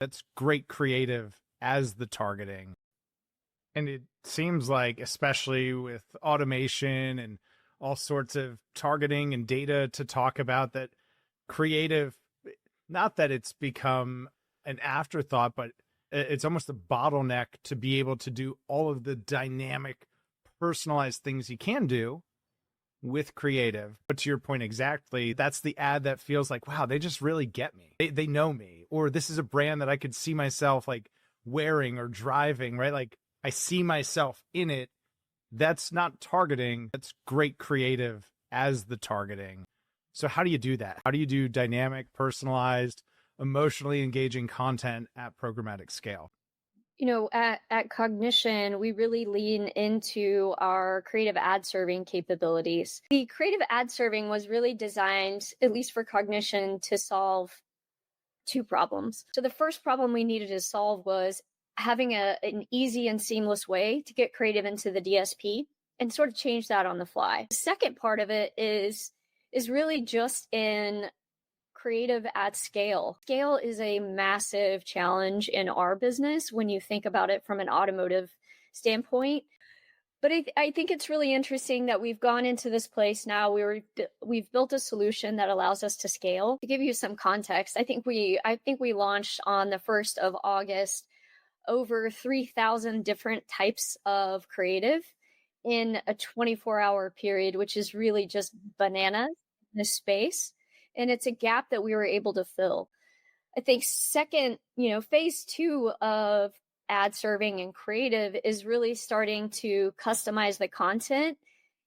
That's great creative as the targeting. And it seems like, especially with automation and all sorts of targeting and data to talk about, that creative, not that it's become an afterthought, but it's almost a bottleneck to be able to do all of the dynamic, personalized things you can do with creative. But to your point exactly, that's the ad that feels like, wow, they just really get me. They know me, or this is a brand that I could see myself like wearing or driving, right? Like I see myself in it. That's not targeting. That's great creative as the targeting. So how do you do that? How do you do dynamic, personalized, emotionally engaging content at programmatic scale? At Cognition, we really lean into our creative ad serving capabilities. The creative ad serving was really designed, at least for Cognition, to solve two problems. So the first problem we needed to solve was having an easy and seamless way to get creative into the DSP and sort of change that on the fly. The second part of it is really just in creative at scale. Scale is a massive challenge in our business when you think about it from an automotive standpoint. But I think it's really interesting that we've gone into this place now. We've built a solution that allows us to scale. To give you some context, I think we launched on the 1st of August over 3,000 different types of creative in a 24-hour period, which is really just bananas in this space. And it's a gap that we were able to fill. I think second, phase two of ad serving and creative is really starting to customize the content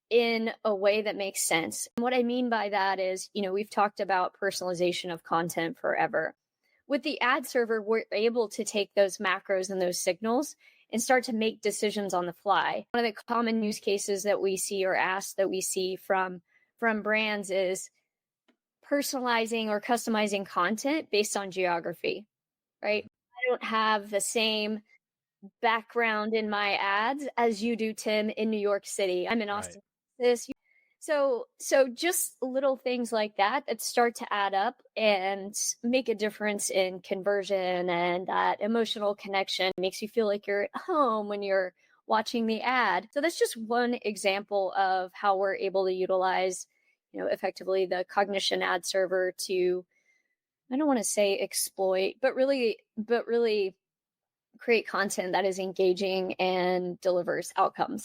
in a way that makes sense. And what I mean by that is, we've talked about personalization of content forever. With the ad server, we're able to take those macros and those signals and start to make decisions on the fly. One of the common use cases that we see or asks that we see from brands is personalizing or customizing content based on geography, right? I don't have the same background in my ads as you do, Tim, in New York City. I'm in Austin, Texas. So just little things like that start to add up and make a difference in conversion, and that emotional connection makes you feel like you're at home when you're watching the ad. So that's just one example of how we're able to utilize, effectively the Cognition ad server to, I don't want to say exploit, but really create content that is engaging and delivers outcomes.